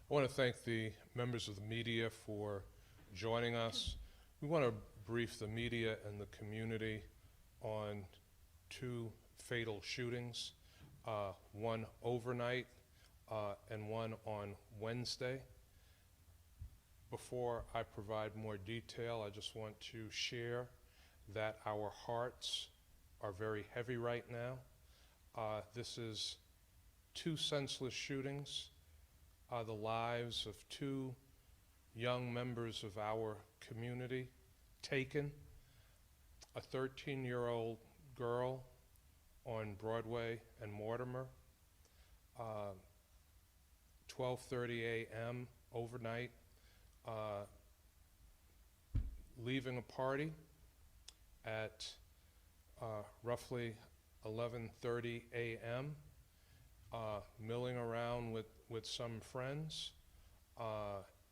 I want to thank the members of the media for joining us. We want to brief the media and the community on two fatal shootings, one overnight and one on Wednesday. Before I provide more detail, I just want to share that our hearts are very heavy right now. This is two senseless shootings, the lives of two young members of our community taken, a 13-year-old girl on Broadway and Moritmer, 12:30 a.m. overnight, leaving a party at roughly 11:30 a.m., milling around with some friends,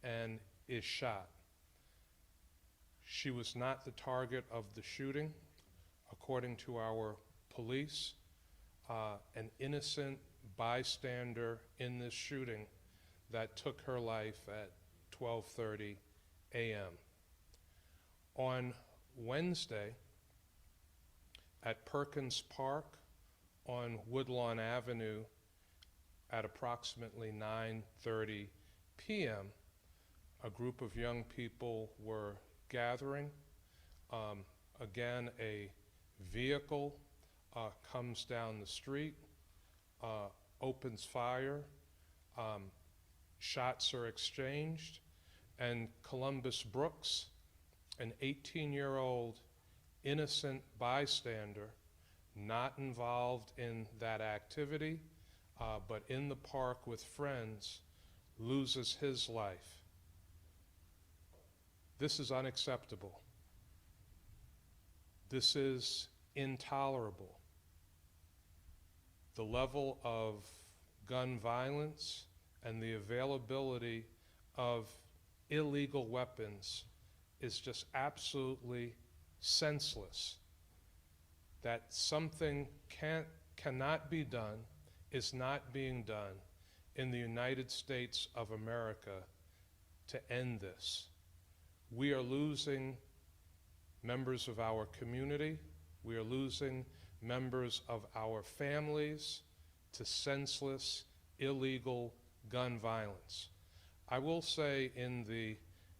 and is shot. She was not the target of the shooting. According to our police, an innocent bystander in this shooting that took her life at 12:30 a.m. On Wednesday, at Perkins Park on Woodlawn Avenue at approximately 9:30 p.m., a group of young people were gathering. Again, a vehicle comes down the street, opens fire, shots are exchanged, and Columbus Brooks, an 18-year-old innocent bystander, not involved in that activity, but in the park with friends, loses his life. This is unacceptable. This is intolerable. The level of gun violence and the availability of illegal weapons is just absolutely senseless. That something cannot be done is not being done in the United States of America to end this. We are losing members of our community. We are losing members of our families to senseless, illegal gun violence. I will say, in the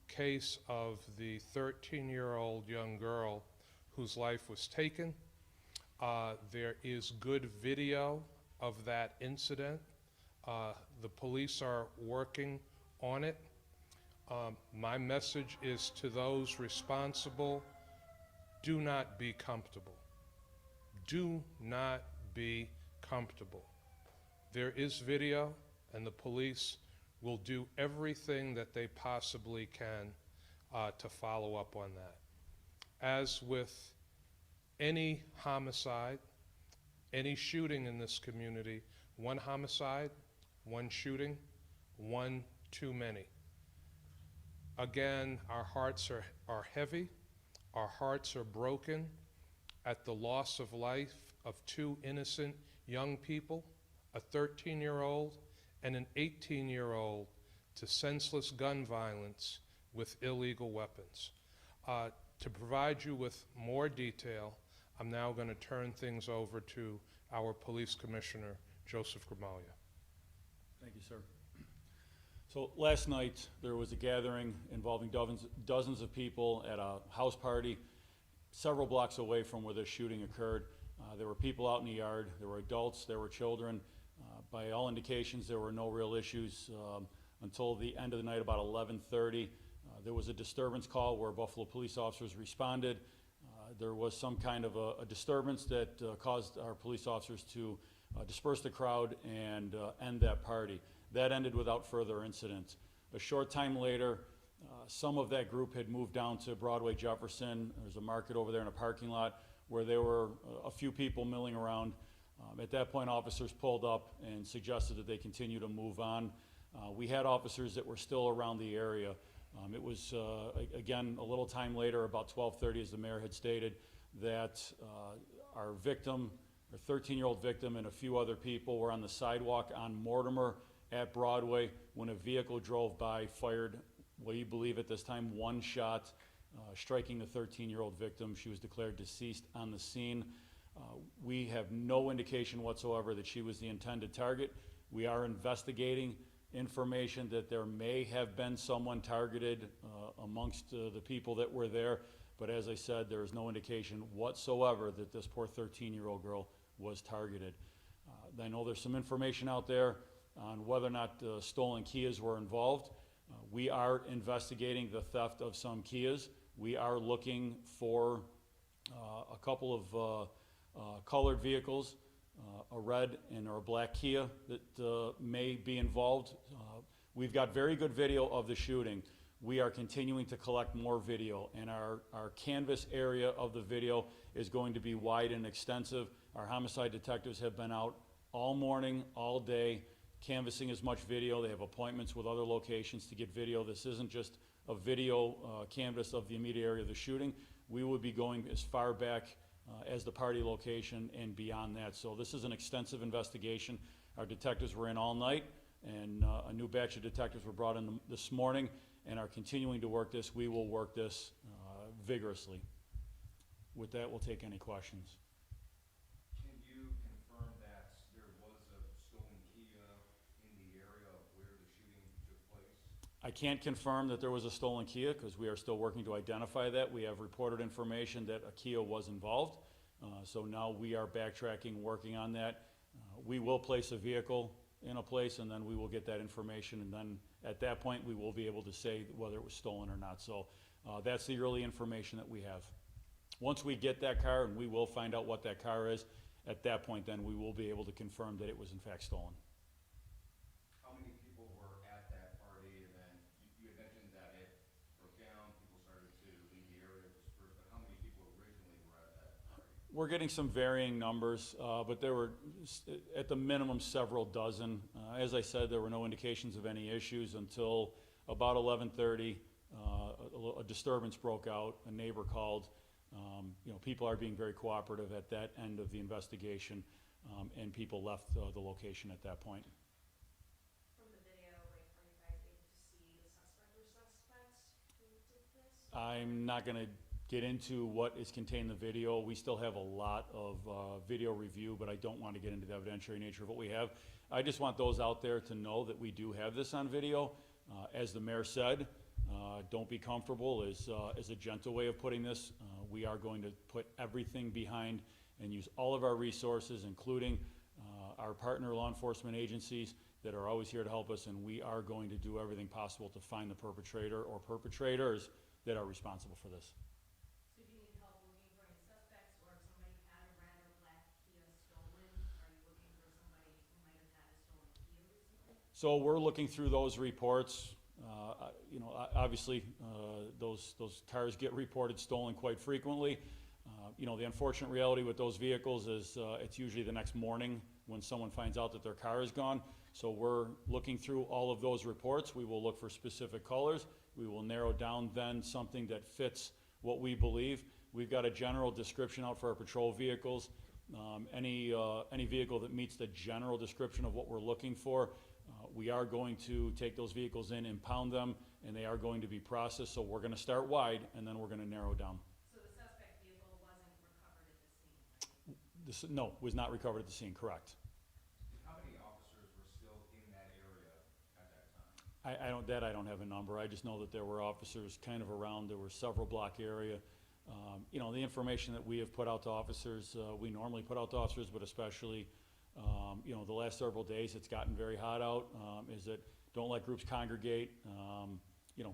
case of the 13-year-old young girl whose life was taken, there is good video of that incident. The police are working on it. My message is to those responsible: do not be comfortable. Do not be comfortable. There is video, and the police will do everything that they possibly can to follow up on that. As with any homicide, any shooting in this community, one homicide, one shooting, one too many. Again, our hearts are heavy, our hearts are broken at the loss of life of two innocent young people, a 13-year-old and an 18-year-old, to senseless gun violence with illegal weapons. To provide you with more detail, I'm now going to turn things over to our Police Commissioner, Joseph Gramaglia. Thank you, sir. So last night there was a gathering involving dozens of people at a house party several blocks away from where the shooting occurred. There were people out in the yard, there were adults, there were children. By all indications, there were no real issues until the end of the night, about 11:30. There was a disturbance call where Buffalo police officers responded. There was some kind of a disturbance that caused our police officers to disperse the crowd and end that party. That ended without further incident. A short time later, some of that group had moved down to Broadway Jefferson. There's a market over there in a parking lot where there were a few people milling around. At that point, officers pulled up and suggested that they continue to move on. We had officers that were still around the area. It was, again, a little time later, about 12:30, as the mayor had stated, that our victim, our 13-year-old victim, and a few other people were on the sidewalk on Mortimer at Broadway when a vehicle drove by, fired, we believe at this time, one shot, striking the 13-year-old victim. She was declared deceased on the scene. We have no indication whatsoever that she was the intended target. We are investigating information that there may have been someone targeted amongst the people that were there, but as I said, there is no indication whatsoever that this poor 13-year-old girl was targeted. I know there's some information out there on whether or not stolen Kias were involved. We are investigating the theft of some Kias. We are looking for a couple of colored vehicles, a red and or a black Kia that may be involved. We've got very good video of the shooting. We are continuing to collect more video, and our canvas area of the video is going to be wide and extensive. Our homicide detectives have been out all morning, all day, canvassing as much video. They have appointments with other locations to get video. This isn't just a video canvas of the immediate area of the shooting. We will be going as far back as the party location and beyond that. So this is an extensive investigation. Our detectives were in all night, and a new batch of detectives were brought in this morning and are continuing to work this. We will work this vigorously. With that, we'll take any questions. Can you confirm that there was a stolen Kia in the area where the shooting took place? I can't confirm that there was a stolen Kia because we are still working to identify that. We have reported information that a Kia was involved. So now we are backtracking, working on that. We will place a vehicle in a place, and then we will get that information, and then at that point we will be able to say whether it was stolen or not. So that's the early information that we have. Once we get that car, and we will find out what that car is, at that point then we will be able to confirm that it was in fact stolen. How many people were at that party? And then you had mentioned that it broke down, people started to leave the area, disperse, but how many people originally were at that party? We're getting some varying numbers, but there were at the minimum several dozen. As I said, there were no indications of any issues until about 11:30. A disturbance broke out. A neighbor called. People are being very cooperative at that end of the investigation, and people left the location at that point. From the video, are you guys able to see the suspect or suspects who did this? I'm not going to get into what is contained in the video. We still have a lot of video review, but I don't want to get into the evidentiary nature of what we have. I just want those out there to know that we do have this on video. As the mayor said, don't be comfortable is a gentle way of putting this. We are going to put everything behind and use all of our resources, including our partner law enforcement agencies that are always here to help us, and we are going to do everything possible to find the perpetrator or perpetrators that are responsible for this. So do you need help looking for any suspects, or if somebody had a red or black Kia stolen, are you looking for somebody who might have had a stolen Kia recently? So we're looking through those reports. Obviously, those cars get reported stolen quite frequently. The unfortunate reality with those vehicles is it's usually the next morning when someone finds out that their car is gone. So we're looking through all of those reports. We will look for specific colors. We will narrow down then something that fits what we believe. We've got a general description out for our patrol vehicles. Any vehicle that meets the general description of what we're looking for, we are going to take those vehicles in, impound them, and they are going to be processed. So we're going to start wide, and then we're going to narrow down. So the suspect vehicle wasn't recovered at the scene, right? No, was not recovered at the scene, correct. How many officers were still in that area at that time? I don't have a number. I just know that there were officers kind of around. There were several block area. The information that we have put out to officers, we normally put out to officers, but especially, the last several days, it's gotten very hot out, is that don't let groups congregate.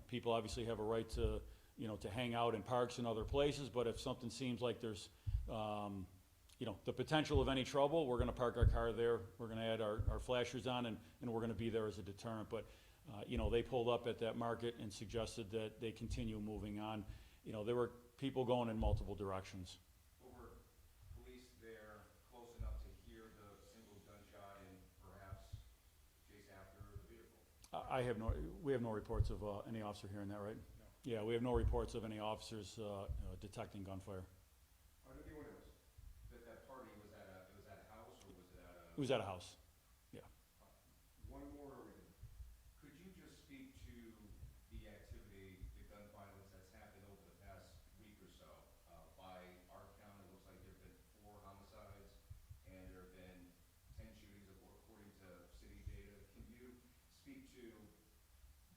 People obviously have a right to hang out in parks and other places, but if something seems like there's, the potential of any trouble, we're gonna park our car there. We're gonna add our flashers on, and we're gonna be there as a deterrent. But, they pulled up at that market and suggested that they continue moving on. There were people going in multiple directions. But were police there close enough to hear the single gunshot and perhaps chase after the vehicle? We have no reports of any officer hearing that, right? No. Yeah, we have no reports of any officers detecting gunfire. How did anyone else? That party was at a house, or was it at a? It was at a house. One more, or we speak to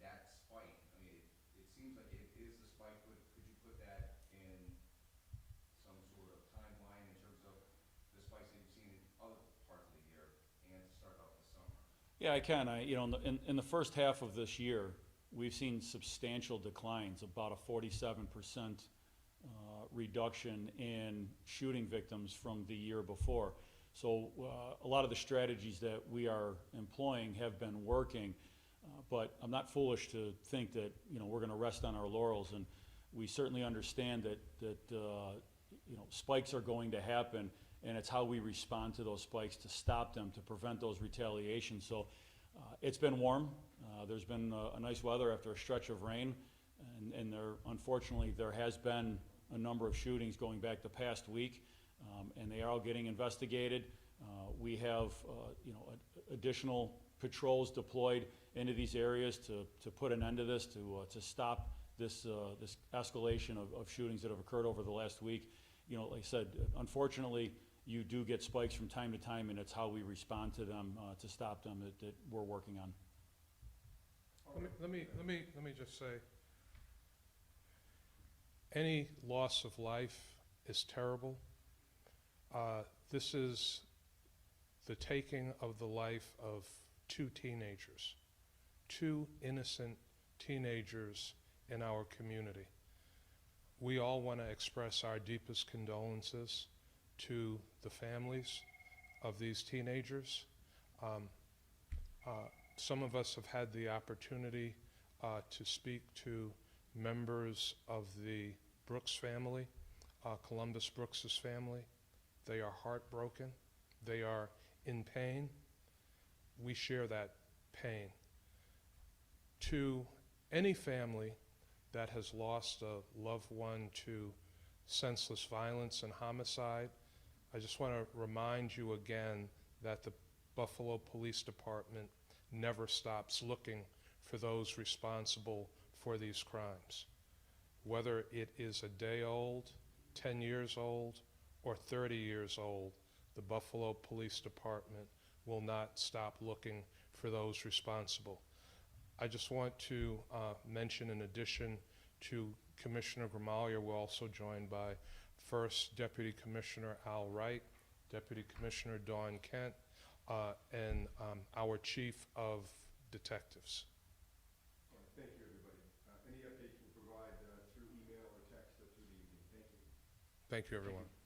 that spike? I mean, it seems like it is the spike, but could you put that in some sort of timeline in terms of the spikes that you've seen in other parts of the year and to start off the summer? Yeah, I can. In the first half of this year, we've seen substantial declines, about a 47% reduction in shooting victims from the year before. So a lot of the strategies that we are employing have been working, but I'm not foolish to think that we're going to rest on our laurels, and we certainly understand that spikes are going to happen, and it's how we respond to those spikes to stop them, to prevent those retaliations. So it's been warm. There's been a nice weather after a stretch of rain, and unfortunately there has been a number of shootings going back the past week, and they are all getting investigated. We have additional patrols deployed into these areas to put an end to this, to stop this escalation of shootings that have occurred over the last week. Like I said, unfortunately, you do get spikes from time to time, and it's how we respond to them to stop them that we're working on. Let me just say, any loss of life is terrible. This is the taking of the life of two teenagers, two innocent teenagers in our community. We all want to express our deepest condolences to the families of these teenagers. Some of us have had the opportunity to speak to members of the Brooks family, Columbus Brooks's family. They are heartbroken. They are in pain. We share that pain. To any family that has lost a loved one to senseless violence and homicide, I just want to remind you again that the Buffalo Police Department never stops looking for those responsible for these crimes. Whether it is a day old, 10 years old, or 30 years old, the Buffalo Police Department will not stop looking for those responsible. I just want to mention, in addition to Commissioner Gramaglia, we're also joined by First Deputy Commissioner Al Wright, Deputy Commissioner Dawn Kent, and our Chief of Detectives. Thank you, everybody. Any updates we'll provide through email or text through the evening. Thank you. Thank you, everyone.